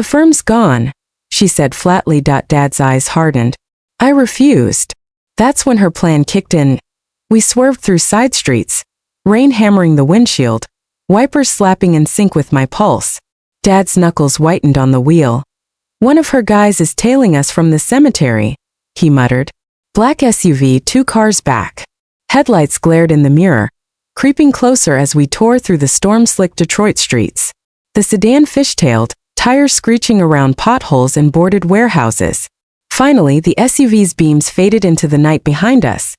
The firm's gone, she said flatly. Dad's eyes hardened. I refused. That's when her plan kicked in. We swerved through side streets, rain hammering the windshield, wipers slapping in sync with my pulse. Dad's knuckles whitened on the wheel. One of her guys is tailing us from the cemetery, he muttered. Black SUV 2 cars back. Headlights glared in the mirror, creeping closer as we tore through the storm-slicked Detroit streets. The sedan fishtailed, tires screeching around potholes and boarded warehouses. Finally, the SUV's beams faded into the night behind us.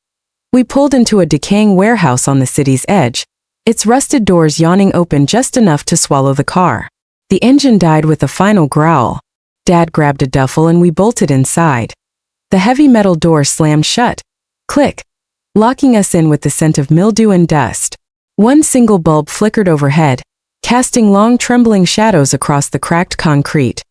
We pulled into a decaying warehouse on the city's edge, its rusted doors yawning open just enough to swallow the car. The engine died with a final growl. Dad grabbed a duffel and we bolted inside. The heavy metal door slammed shut. Click. Locking us in with the scent of mildew and dust. One single bulb flickered overhead, casting long trembling shadows across the cracked concrete.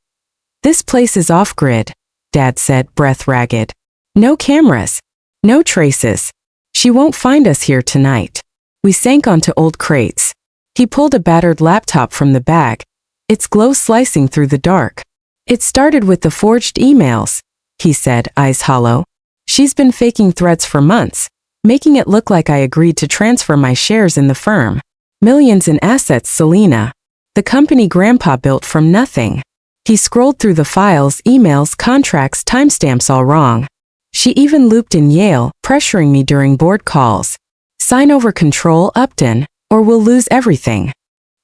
This place is off-grid, Dad said, breath ragged. No cameras. No traces. She won't find us here tonight. We sank onto old crates. He pulled a battered laptop from the bag, its glow slicing through the dark. It started with the forged emails, he said, eyes hollow. She's been faking threats for months, making it look like I agreed to transfer my shares in the firm. Millions in assets, Selena. The company Grandpa built from nothing. He scrolled through the files, emails, contracts, timestamps all wrong. She even looped in Yale, pressuring me during board calls. Sign over control, Upton, or we'll lose everything.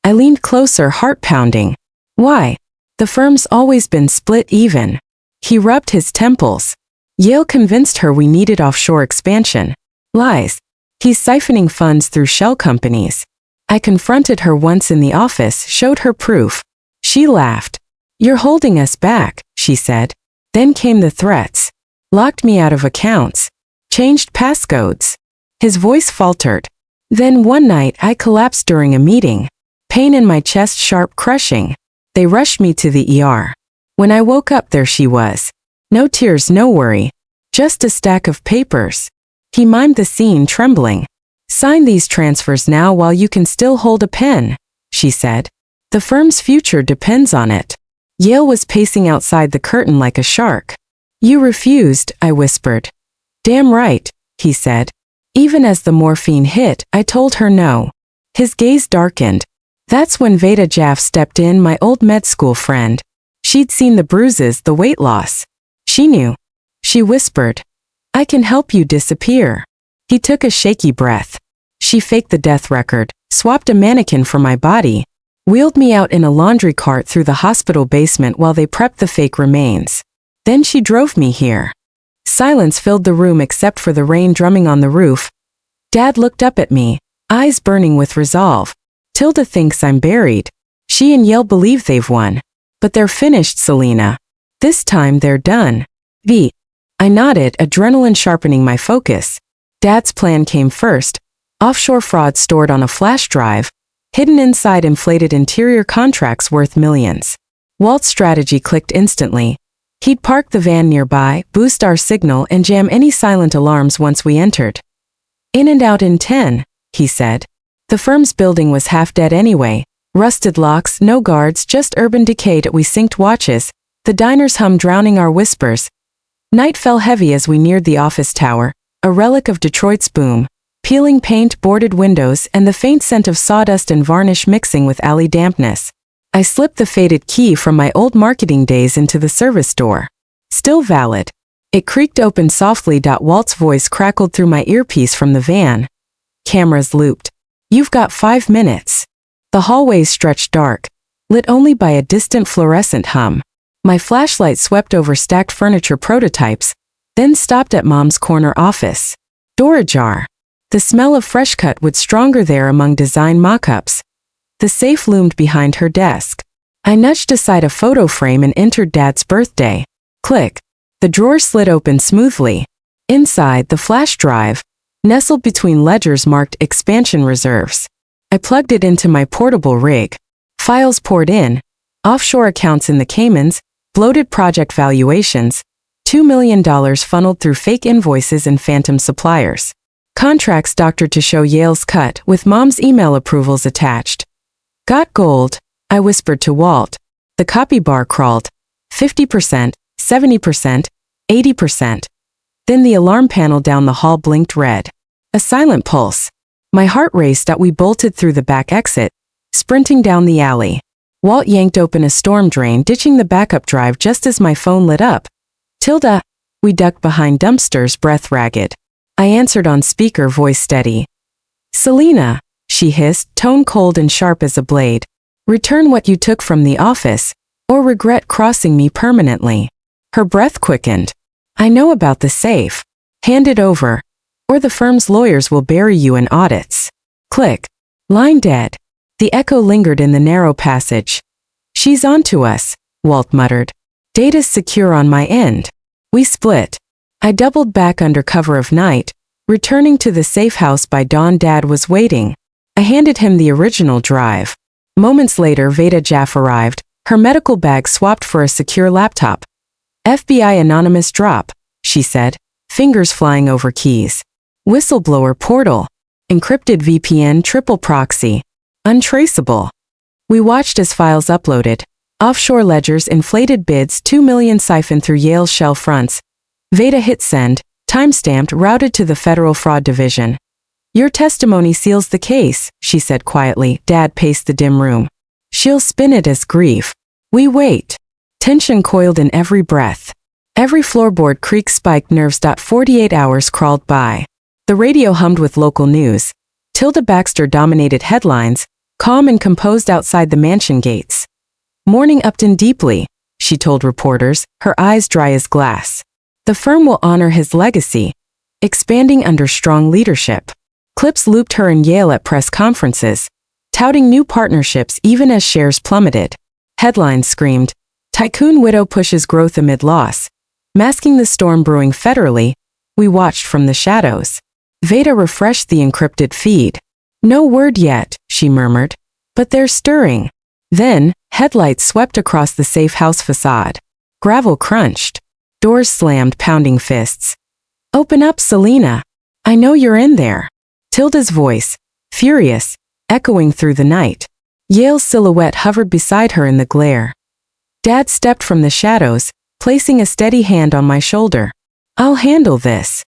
I leaned closer, heart pounding. Why? The firm's always been split even. He rubbed his temples. Yale convinced her we needed offshore expansion. Lies. He's siphoning funds through shell companies. I confronted her once in the office, showed her proof. She laughed. You're holding us back, she said. Then came the threats. Locked me out of accounts. Changed passcodes. His voice faltered. Then one night I collapsed during a meeting. Pain in my chest, sharp, crushing. They rushed me to the ER. When I woke up, there she was. No tears, no worry. Just a stack of papers. He mimed the scene, trembling. Sign these transfers now while you can still hold a pen, she said. The firm's future depends on it. Yale was pacing outside the curtain like a shark. You refused, I whispered. Damn right, he said. Even as the morphine hit, I told her no. His gaze darkened. That's when Veda Jaff stepped in, my old med school friend. She'd seen the bruises, the weight loss. She knew. She whispered, I can help you disappear. He took a shaky breath. She faked the death record, swapped a mannequin for my body, wheeled me out in a laundry cart through the hospital basement while they prepped the fake remains. Then she drove me here. Silence filled the room except for the rain drumming on the roof. Dad looked up at me, eyes burning with resolve. Tilda thinks I'm buried. She and Yale believe they've won. But they're finished, Selena. This time they're done. I nodded, adrenaline sharpening my focus. Dad's plan came first. Offshore fraud stored on a flash drive, hidden inside inflated interior contracts worth millions. Walt's strategy clicked instantly. He'd park the van nearby, boost our signal, and jam any silent alarms once we entered. In and out in 10, he said. The firm's building was half dead anyway. Rusted locks, no guards, just urban decay. We synced watches, the diner's hum drowning our whispers. Night fell heavy as we neared the office tower, a relic of Detroit's boom. Peeling paint, boarded windows, and the faint scent of sawdust and varnish mixing with alley dampness. I slipped the faded key from my old marketing days into the service door. Still valid. It creaked open softly. Walt's voice crackled through my earpiece from the van. Cameras looped. You've got 5 minutes. The hallways stretched dark, lit only by a distant fluorescent hum. My flashlight swept over stacked furniture prototypes, then stopped at Mom's corner office. Door ajar. The smell of fresh cut wood stronger there among design mock-ups. The safe loomed behind her desk. I nudged aside a photo frame and entered Dad's birthday. Click. The drawer slid open smoothly. Inside, the flash drive, nestled between ledgers marked expansion reserves. I plugged it into my portable rig. Files poured in. Offshore accounts in the Caymans, bloated project valuations, $2 million funneled through fake invoices and phantom suppliers. Contracts doctored to show Yale's cut, with Mom's email approvals attached. Got gold, I whispered to Walt. The copy bar crawled. 50%, 70%, 80%. Then the alarm panel down the hall blinked red. A silent pulse. My heart raced as we bolted through the back exit, sprinting down the alley. Walt yanked open a storm drain, ditching the backup drive just as my phone lit up. Tilda. We ducked behind dumpsters, breath ragged. I answered on speaker, voice steady. Selena, she hissed, tone cold and sharp as a blade. Return what you took from the office, or regret crossing me permanently. Her breath quickened. I know about the safe. Hand it over, or the firm's lawyers will bury you in audits. Click. Line dead. The echo lingered in the narrow passage. She's on to us, Walt muttered. Data's secure on my end. We split. I doubled back under cover of night, returning to the safe house by dawn. Dad was waiting. I handed him the original drive. Moments later, Veda Jaff arrived, her medical bag swapped for a secure laptop. FBI anonymous drop, she said, fingers flying over keys. Whistleblower portal. Encrypted VPN triple proxy. Untraceable. We watched as files uploaded. Offshore ledgers, inflated bids, 2 million siphoned through Yale's shell fronts. Veda hit send, timestamped, routed to the Federal Fraud Division. Your testimony seals the case, she said quietly. Dad paced the dim room. She'll spin it as grief. We wait. Tension coiled in every breath. Every floorboard creak spiked nerves. 48 hours crawled by. The radio hummed with local news. Tilda Baxter dominated headlines, calm and composed outside the mansion gates. Mourning Upton deeply, she told reporters, her eyes dry as glass. The firm will honor his legacy, expanding under strong leadership. Clips looped her and Yale at press conferences, touting new partnerships even as shares plummeted. Headlines screamed, Tycoon widow pushes growth amid loss. Masking the storm brewing federally, we watched from the shadows. Veda refreshed the encrypted feed. No word yet, she murmured, but they're stirring. Then, headlights swept across the safe house facade. Gravel crunched. Doors slammed, pounding fists. Open up, Selena. I know you're in there. Tilda's voice, furious, echoing through the night. Yale's silhouette hovered beside her in the glare. Dad stepped from the shadows, placing a steady hand on my shoulder. I'll handle this.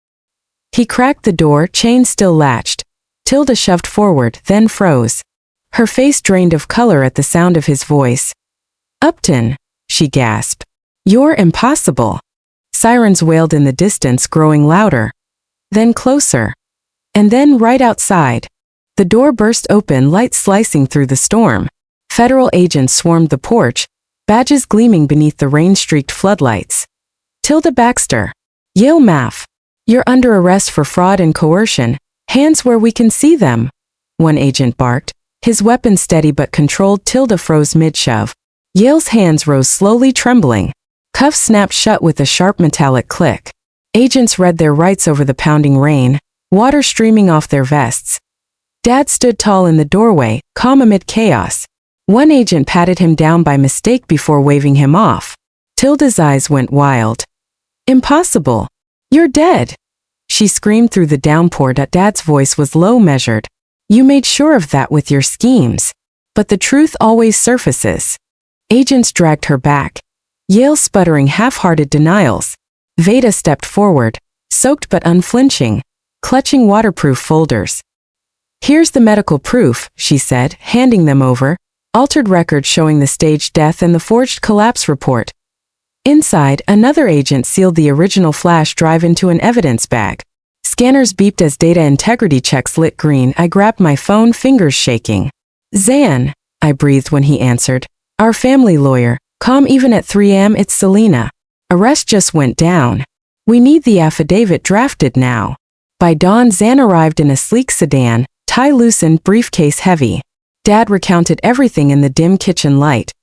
He cracked the door, chain still latched. Tilda shoved forward, then froze. Her face drained of color at the sound of his voice. Upton, she gasped. You're impossible. Sirens wailed in the distance, growing louder. Then closer. And then right outside. The door burst open, light slicing through the storm. Federal agents swarmed the porch, badges gleaming beneath the rain-streaked floodlights. Tilda Baxter. Yale Maff. You're under arrest for fraud and coercion. Hands where we can see them. One agent barked, his weapon steady but controlled. Tilda froze mid-shove. Yale's hands rose slowly, trembling. Cuffs snapped shut with a sharp metallic click. Agents read their rights over the pounding rain, water streaming off their vests. Dad stood tall in the doorway, calm amid chaos. One agent patted him down by mistake before waving him off. Tilda's eyes went wild. Impossible. You're dead. She screamed through the downpour. Dad's voice was low, measured. You made sure of that with your schemes. But the truth always surfaces. Agents dragged her back. Yale sputtering half-hearted denials. Veda stepped forward, soaked but unflinching, clutching waterproof folders. Here's the medical proof, she said, handing them over. Altered records showing the staged death and the forged collapse report. Inside, another agent sealed the original flash drive into an evidence bag. Scanners beeped as data integrity checks lit green. I grabbed my phone, fingers shaking. Zan, I breathed when he answered. Our family lawyer. Calm even at 3 a.m. It's Selena. Arrest just went down. We need the affidavit drafted now. By dawn, Zan arrived in a sleek sedan, tie loosened, briefcase heavy. Dad recounted everything in the dim kitchen light.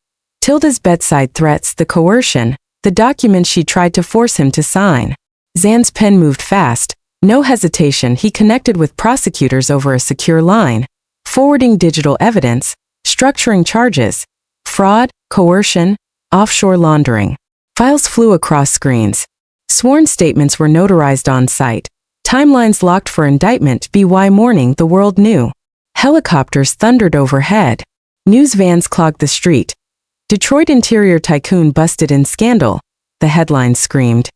Tilda's bedside threats, the coercion, the documents she tried to force him to sign. Zan's pen moved fast. No hesitation, he connected with prosecutors over a secure line, forwarding digital evidence, structuring charges, fraud, coercion, offshore laundering. Files flew across screens. Sworn statements were notarized on site. Timelines locked for indictment. By morning, the world knew. Helicopters thundered overhead. News vans clogged the street. Detroit interior tycoon busted in scandal, the headline screamed.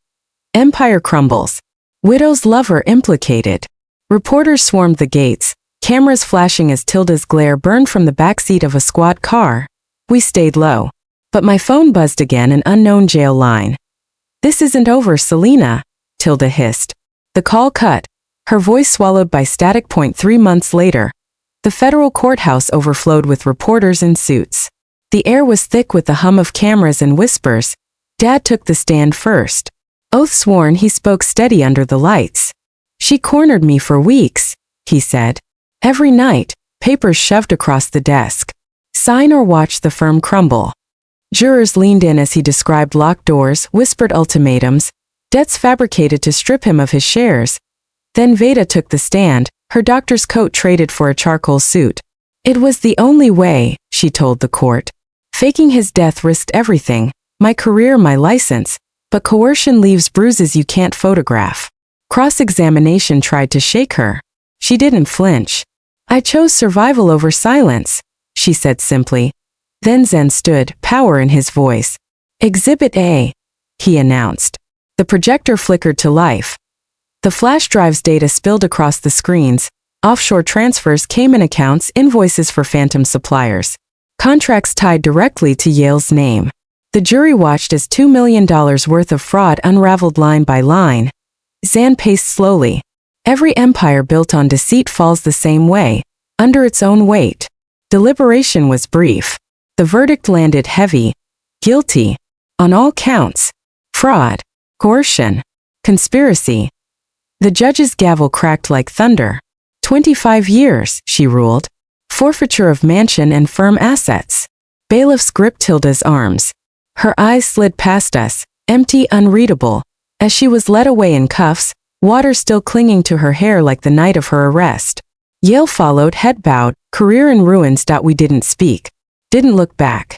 Empire crumbles. Widow's lover implicated. Reporters swarmed the gates, cameras flashing as Tilda's glare burned from the backseat of a squad car. We stayed low. But my phone buzzed again, an unknown jail line. This isn't over, Selena, Tilda hissed. The call cut, her voice swallowed by static. 3 months later, the federal courthouse overflowed with reporters in suits. The air was thick with the hum of cameras and whispers. Dad took the stand first. Oath sworn, he spoke steady under the lights. She cornered me for weeks, he said. Every night, papers shoved across the desk. Sign or watch the firm crumble. Jurors leaned in as he described locked doors, whispered ultimatums, debts fabricated to strip him of his shares. Then Veda took the stand, her doctor's coat traded for a charcoal suit. It was the only way, she told the court. Faking his death risked everything, my career, my license, but coercion leaves bruises you can't photograph. Cross-examination tried to shake her. She didn't flinch. I chose survival over silence, she said simply. Then Zen stood, power in his voice. Exhibit A, he announced. The projector flickered to life. The flash drive's data spilled across the screens. Offshore transfers, Cayman accounts, invoices for phantom suppliers. Contracts tied directly to Yale's name. The jury watched as $2 million worth of fraud unraveled line by line. Zan paced slowly. Every empire built on deceit falls the same way, under its own weight. Deliberation was brief. The verdict landed heavy. Guilty. On all counts. Fraud. Coercion. Conspiracy. The judge's gavel cracked like thunder. 25 years, she ruled. Forfeiture of mansion and firm assets. Bailiffs gripped Tilda's arms. Her eyes slid past us, empty, unreadable. As she was led away in cuffs, water still clinging to her hair like the night of her arrest. Yale followed, head bowed, career in ruins. We didn't speak. Didn't look back.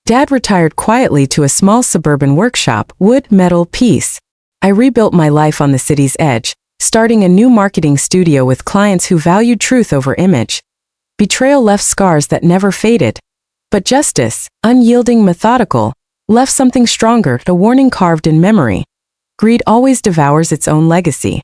Dad retired quietly to a small suburban workshop, wood, metal, peace. I rebuilt my life on the city's edge, starting a new marketing studio with clients who valued truth over image. Betrayal left scars that never faded. But justice, unyielding, methodical, left something stronger, a warning carved in memory. Greed always devours its own legacy.